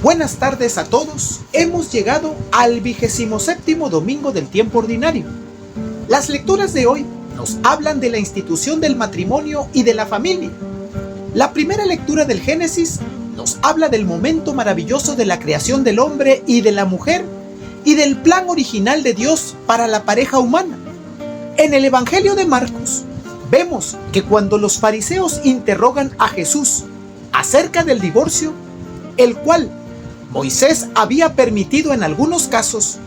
Buenas tardes a todos. Hemos llegado al 27º domingo del tiempo ordinario. Las lecturas de hoy nos hablan de la institución del matrimonio y de la familia. La primera lectura del Génesis nos habla del momento maravilloso de la creación del hombre y de la mujer y del plan original de Dios para la pareja humana. En el Evangelio de Marcos vemos que cuando los fariseos interrogan a Jesús acerca del divorcio, el cual Moisés había permitido en algunos casos,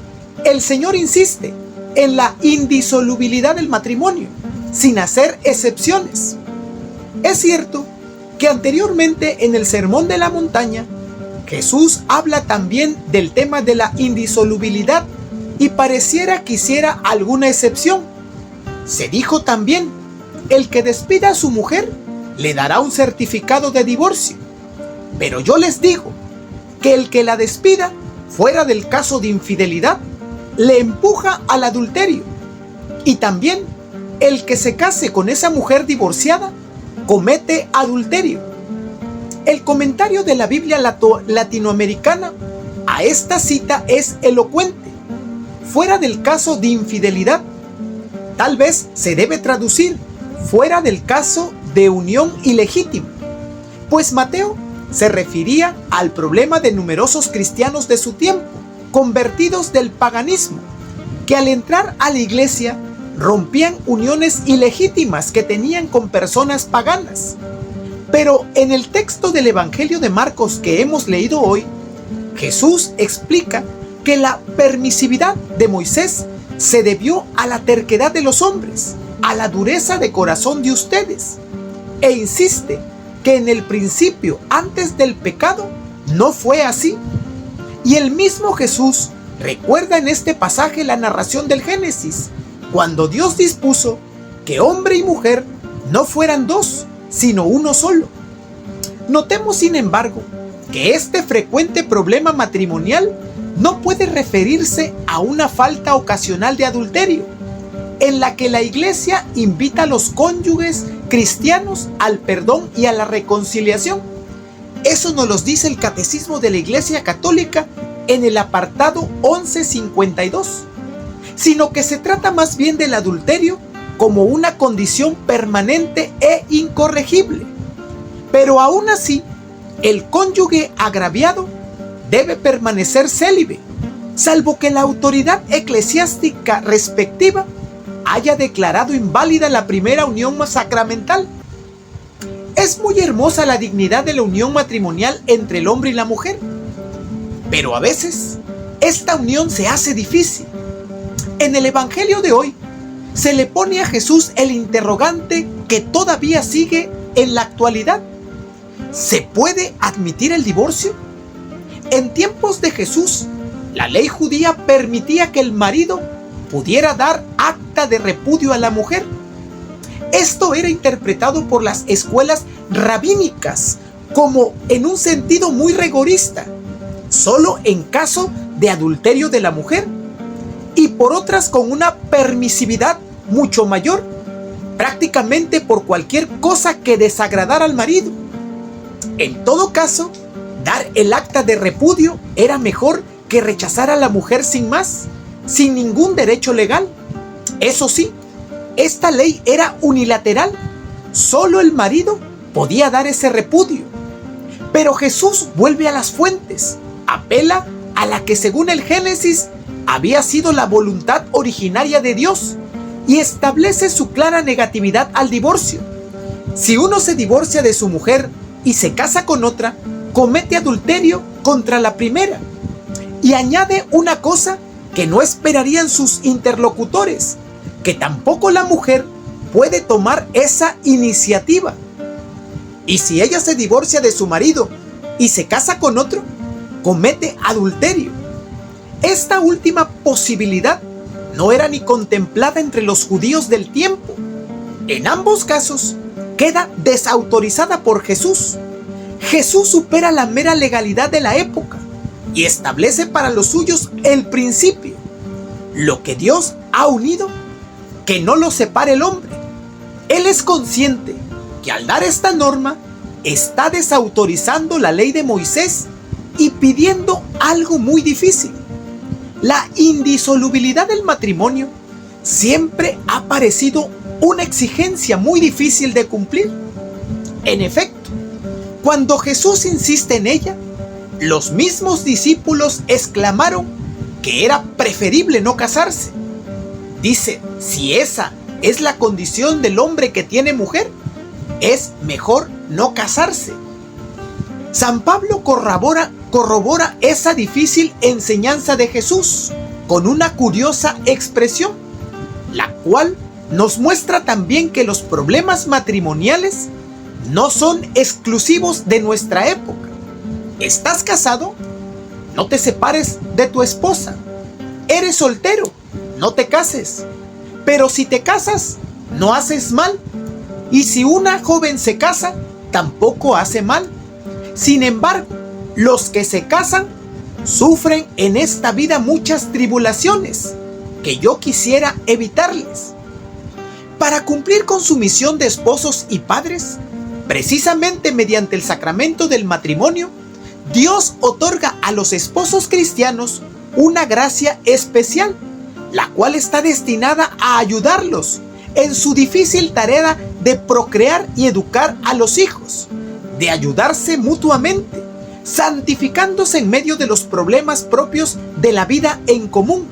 el Señor insiste en la indisolubilidad del matrimonio, sin hacer excepciones. Es cierto que anteriormente en el Sermón de la Montaña, Jesús habla también del tema de la indisolubilidad y pareciera que hiciera alguna excepción. Se dijo también, el que despida a su mujer le dará un certificado de divorcio. Pero yo les digo que el que la despida, fuera del caso de infidelidad, le empuja al adulterio. Y también el que se case con esa mujer divorciada, comete adulterio. El comentario de la Biblia latinoamericana a esta cita es elocuente. Fuera del caso de infidelidad, tal vez se debe traducir fuera del caso de unión ilegítima, pues Mateo se refería al problema de numerosos cristianos de su tiempo, convertidos del paganismo, que al entrar a la iglesia rompían uniones ilegítimas que tenían con personas paganas. Pero en el texto del Evangelio de Marcos que hemos leído hoy, Jesús explica que la permisividad de Moisés se debió a la terquedad de los hombres, a la dureza de corazón de ustedes, e insiste que en el principio, antes del pecado, no fue así. Y el mismo Jesús recuerda en este pasaje la narración del Génesis, cuando Dios dispuso que hombre y mujer no fueran dos, sino uno solo. Notemos, sin embargo, que este frecuente problema matrimonial no puede referirse a una falta ocasional de adulterio, en la que la Iglesia invita a los cónyuges cristianos al perdón y a la reconciliación. Eso nos lo dice el Catecismo de la Iglesia Católica en el apartado 1152, sino que se trata más bien del adulterio como una condición permanente e incorregible. Pero aún así, el cónyuge agraviado debe permanecer célibe, salvo que la autoridad eclesiástica respectiva haya declarado inválida la primera unión sacramental. Es muy hermosa la dignidad de la unión matrimonial entre el hombre y la mujer, pero a veces esta unión se hace difícil. En el Evangelio de hoy se le pone a Jesús el interrogante que todavía sigue en la actualidad. ¿Se puede admitir el divorcio? En tiempos de Jesús, la ley judía permitía que el marido pudiera dar acta de repudio a la mujer. Esto era interpretado por las escuelas rabínicas como en un sentido muy rigorista, solo en caso de adulterio de la mujer, y por otras con una permisividad mucho mayor, prácticamente por cualquier cosa que desagradara al marido. En todo caso, dar el acta de repudio era mejor que rechazar a la mujer sin más, sin ningún derecho legal. Eso sí, esta ley era unilateral. Solo el marido podía dar ese repudio. Pero Jesús vuelve a las fuentes, apela a la que según el Génesis había sido la voluntad originaria de Dios y establece su clara negatividad al divorcio. Si uno se divorcia de su mujer y se casa con otra, comete adulterio contra la primera. Y añade una cosa que no esperarían sus interlocutores, que tampoco la mujer puede tomar esa iniciativa. Y si ella se divorcia de su marido y se casa con otro, comete adulterio. Esta última posibilidad no era ni contemplada entre los judíos del tiempo. En ambos casos, queda desautorizada por Jesús. Jesús supera la mera legalidad de la época y establece para los suyos el principio: lo que Dios ha unido, que no lo separe el hombre. Él es consciente que al dar esta norma está desautorizando la ley de Moisés y pidiendo algo muy difícil. La indisolubilidad del matrimonio siempre ha parecido una exigencia muy difícil de cumplir. En efecto, cuando Jesús insiste en ella, los mismos discípulos exclamaron que era preferible no casarse. Dice, si esa es la condición del hombre que tiene mujer, es mejor no casarse. San Pablo corrobora esa difícil enseñanza de Jesús con una curiosa expresión, la cual nos muestra también que los problemas matrimoniales no son exclusivos de nuestra época. ¿Estás casado? No te separes de tu esposa. ¿Eres soltero? No te cases. Pero si te casas, no haces mal. Y si una joven se casa, tampoco hace mal. Sin embargo, los que se casan sufren en esta vida muchas tribulaciones que yo quisiera evitarles. Para cumplir con su misión de esposos y padres, precisamente mediante el sacramento del matrimonio, Dios otorga a los esposos cristianos una gracia especial, la cual está destinada a ayudarlos en su difícil tarea de procrear y educar a los hijos, de ayudarse mutuamente, santificándose en medio de los problemas propios de la vida en común.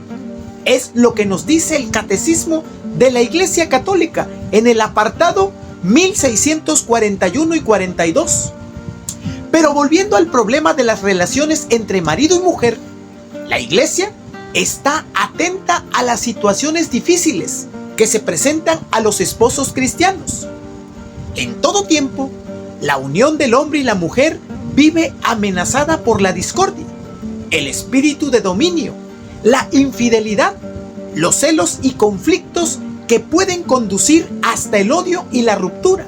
Es lo que nos dice el Catecismo de la Iglesia Católica en el apartado 1641 y 42. Pero volviendo al problema de las relaciones entre marido y mujer, la Iglesia está atenta a las situaciones difíciles que se presentan a los esposos cristianos. En todo tiempo, la unión del hombre y la mujer vive amenazada por la discordia, el espíritu de dominio, la infidelidad, los celos y conflictos que pueden conducir hasta el odio y la ruptura.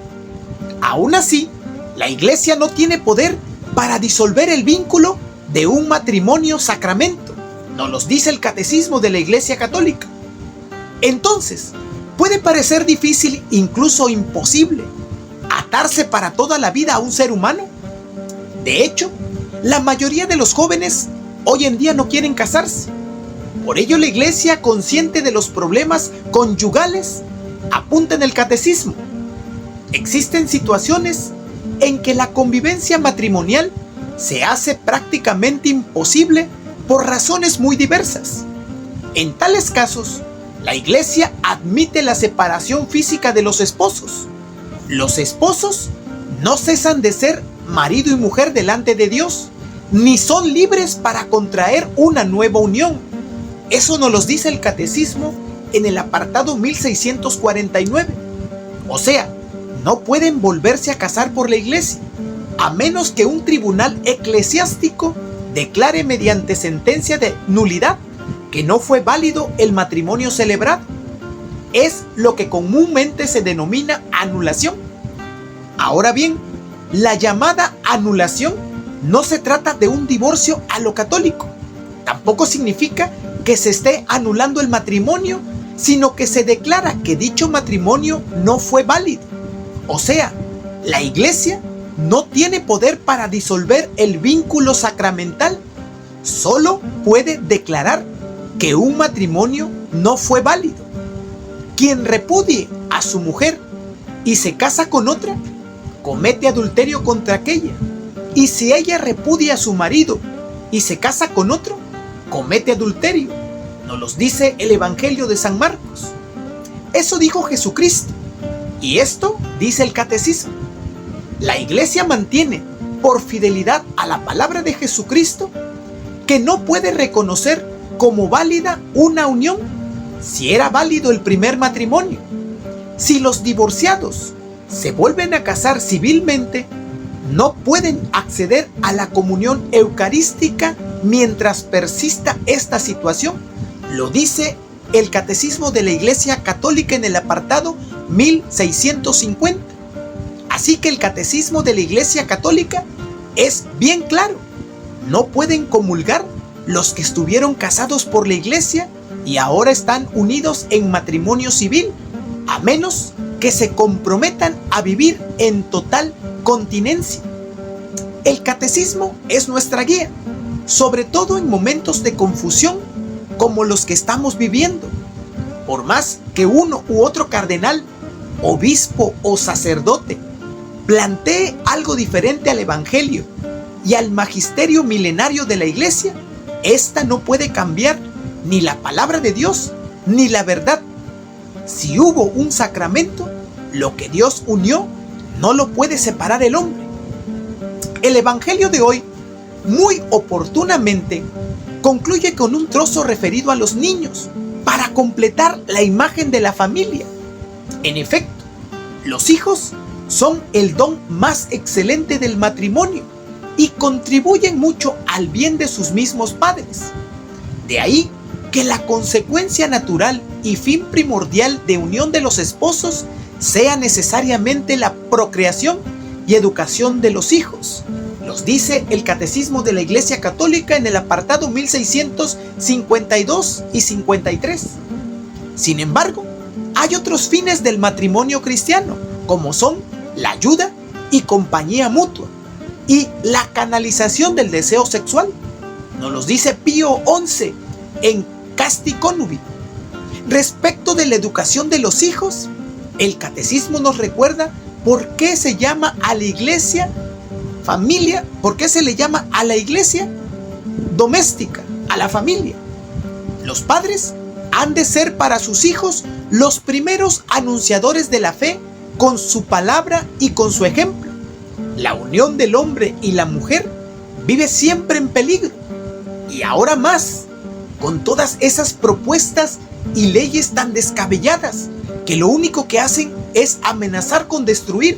Aún así, la Iglesia no tiene poder para disolver el vínculo de un matrimonio sacramento, nos lo dice el Catecismo de la Iglesia Católica. Entonces, puede parecer difícil, incluso imposible, atarse para toda la vida a un ser humano. De hecho, la mayoría de los jóvenes hoy en día no quieren casarse. Por ello, la Iglesia, consciente de los problemas conyugales, apunta en el Catecismo: existen situaciones en que la convivencia matrimonial se hace prácticamente imposible por razones muy diversas. En tales casos, la Iglesia admite la separación física de los esposos. Los esposos no cesan de ser marido y mujer delante de Dios, ni son libres para contraer una nueva unión. Eso nos lo dice el Catecismo en el apartado 1649. O sea, no pueden volverse a casar por la Iglesia, a menos que un tribunal eclesiástico declare mediante sentencia de nulidad que no fue válido el matrimonio celebrado. Es lo que comúnmente se denomina anulación. Ahora bien, la llamada anulación no se trata de un divorcio a lo católico. Tampoco significa que se esté anulando el matrimonio, sino que se declara que dicho matrimonio no fue válido. O sea, la Iglesia no tiene poder para disolver el vínculo sacramental, solo puede declarar que un matrimonio no fue válido. Quien repudie a su mujer y se casa con otra, comete adulterio contra aquella. Y si ella repudia a su marido y se casa con otro, comete adulterio. Nos lo dice el Evangelio de San Marcos. Eso dijo Jesucristo. Y esto dice el Catecismo. La Iglesia mantiene, por fidelidad a la palabra de Jesucristo, que no puede reconocer como válida una unión si era válido el primer matrimonio. Si los divorciados se vuelven a casar civilmente, no pueden acceder a la comunión eucarística mientras persista esta situación. Lo dice el Catecismo de la Iglesia Católica en el apartado 1650. Así que el Catecismo de la Iglesia Católica es bien claro: no pueden comulgar los que estuvieron casados por la Iglesia y ahora están unidos en matrimonio civil, a menos que se comprometan a vivir en total continencia. El Catecismo es nuestra guía. sobre todo en momentos de confusión como los que estamos viviendo. Por más que uno u otro cardenal, obispo o sacerdote plantee algo diferente al Evangelio y al magisterio milenario de la Iglesia, esta no puede cambiar ni la palabra de Dios ni la verdad. Si hubo un sacramento, lo que Dios unió no lo puede separar el hombre. El Evangelio de hoy, muy oportunamente, concluye con un trozo referido a los niños para completar la imagen de la familia. En efecto, los hijos son el don más excelente del matrimonio y contribuyen mucho al bien de sus mismos padres. De ahí que la consecuencia natural y fin primordial de unión de los esposos sea necesariamente la procreación y educación de los hijos. Los dice el Catecismo de la Iglesia Católica en el apartado 1652 y 53. Sin embargo, hay otros fines del matrimonio cristiano, como son la ayuda y compañía mutua y la canalización del deseo sexual. Nos los dice Pío XI en Casti Connubii. Respecto de la educación de los hijos, el Catecismo nos recuerda por qué se llama a la iglesia familia, por qué se le llama a la iglesia doméstica, a la familia. Los padres han de ser para sus hijos los primeros anunciadores de la fe con su palabra y con su ejemplo. La unión del hombre y la mujer vive siempre en peligro, y ahora más, con todas esas propuestas y leyes tan descabelladas que lo único que hacen es amenazar con destruir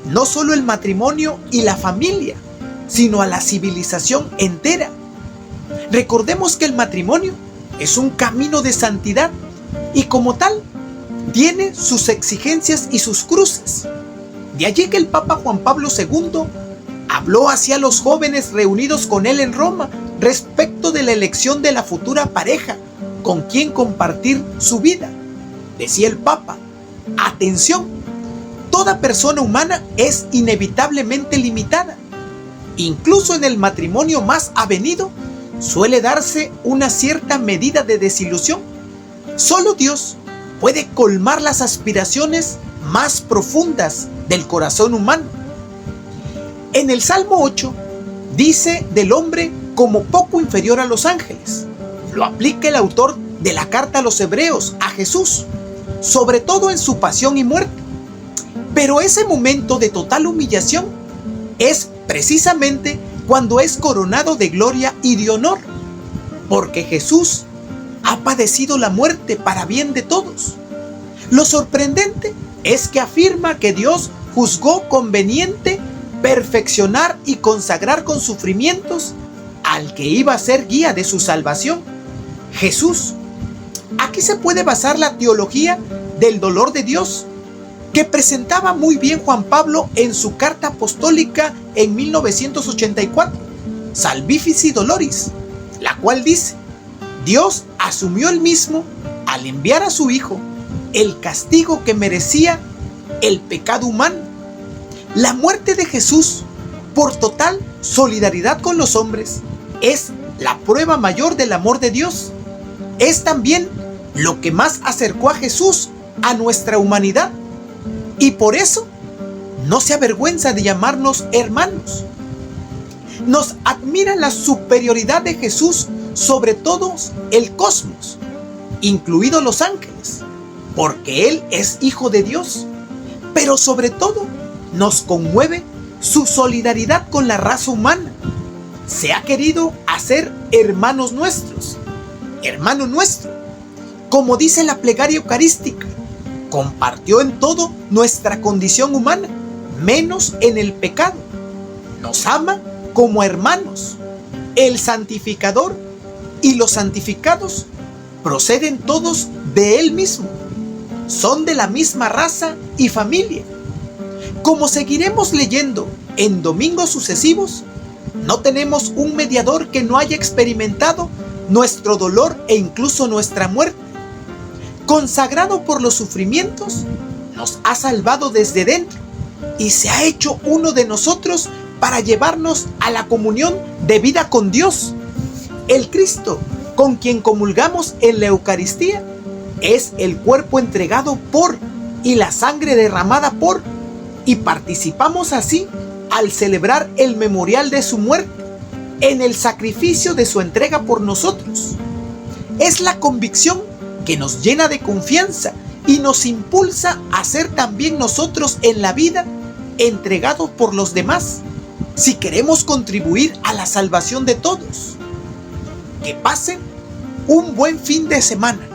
no solo el matrimonio y la familia, sino a la civilización entera. Recordemos que el matrimonio es un camino de santidad y como tal tiene sus exigencias y sus cruces. De allí que el Papa Juan Pablo II habló hacia los jóvenes reunidos con él en Roma respecto de la elección de la futura pareja con quien compartir su vida. Decía el Papa: atención, toda persona humana es inevitablemente limitada. Incluso en el matrimonio más avenido suele darse una cierta medida de desilusión. Solo Dios puede colmar las aspiraciones más profundas del corazón humano. En el Salmo 8 dice del hombre como poco inferior a los ángeles. Lo aplica el autor de la carta a los Hebreos, a Jesús, sobre todo en su pasión y muerte. Pero ese momento de total humillación es precisamente cuando es coronado de gloria y de honor, porque Jesús ha padecido la muerte para bien de todos. Lo sorprendente es que afirma que Dios juzgó conveniente perfeccionar y consagrar con sufrimientos al que iba a ser guía de su salvación, Jesús. Aquí se puede basar la teología del dolor de Dios, que presentaba muy bien Juan Pablo en su carta apostólica en 1984, Salvifici Doloris, la cual dice: Dios asumió él mismo, al enviar a su Hijo, el castigo que merecía el pecado humano. La muerte de Jesús, por total solidaridad con los hombres, es la prueba mayor del amor de Dios. Es también lo que más acercó a Jesús a nuestra humanidad, y por eso no se avergüenza de llamarnos hermanos. Nos admira la superioridad de Jesús sobre todos el cosmos, incluidos los ángeles, porque Él es Hijo de Dios. Pero sobre todo nos conmueve su solidaridad con la raza humana. Se ha querido hacer hermanos nuestros, hermano nuestro. Como dice la plegaria eucarística, compartió en todo nuestra condición humana, menos en el pecado. Nos ama como hermanos. El santificador y los santificados proceden todos de Él mismo. Son de la misma raza y familia. Como seguiremos leyendo en domingos sucesivos, no tenemos un mediador que no haya experimentado nuestro dolor e incluso nuestra muerte. Consagrado por los sufrimientos, nos ha salvado desde dentro y se ha hecho uno de nosotros para llevarnos a la comunión de vida con Dios El Cristo con quien comulgamos en la Eucaristía es el cuerpo entregado por y la sangre derramada por, y participamos así al celebrar el memorial de su muerte en el sacrificio de su entrega por nosotros. Es la convicción que nos llena de confianza y nos impulsa a ser también nosotros en la vida entregados por los demás, si queremos contribuir a la salvación de todos. Que pasen un buen fin de semana.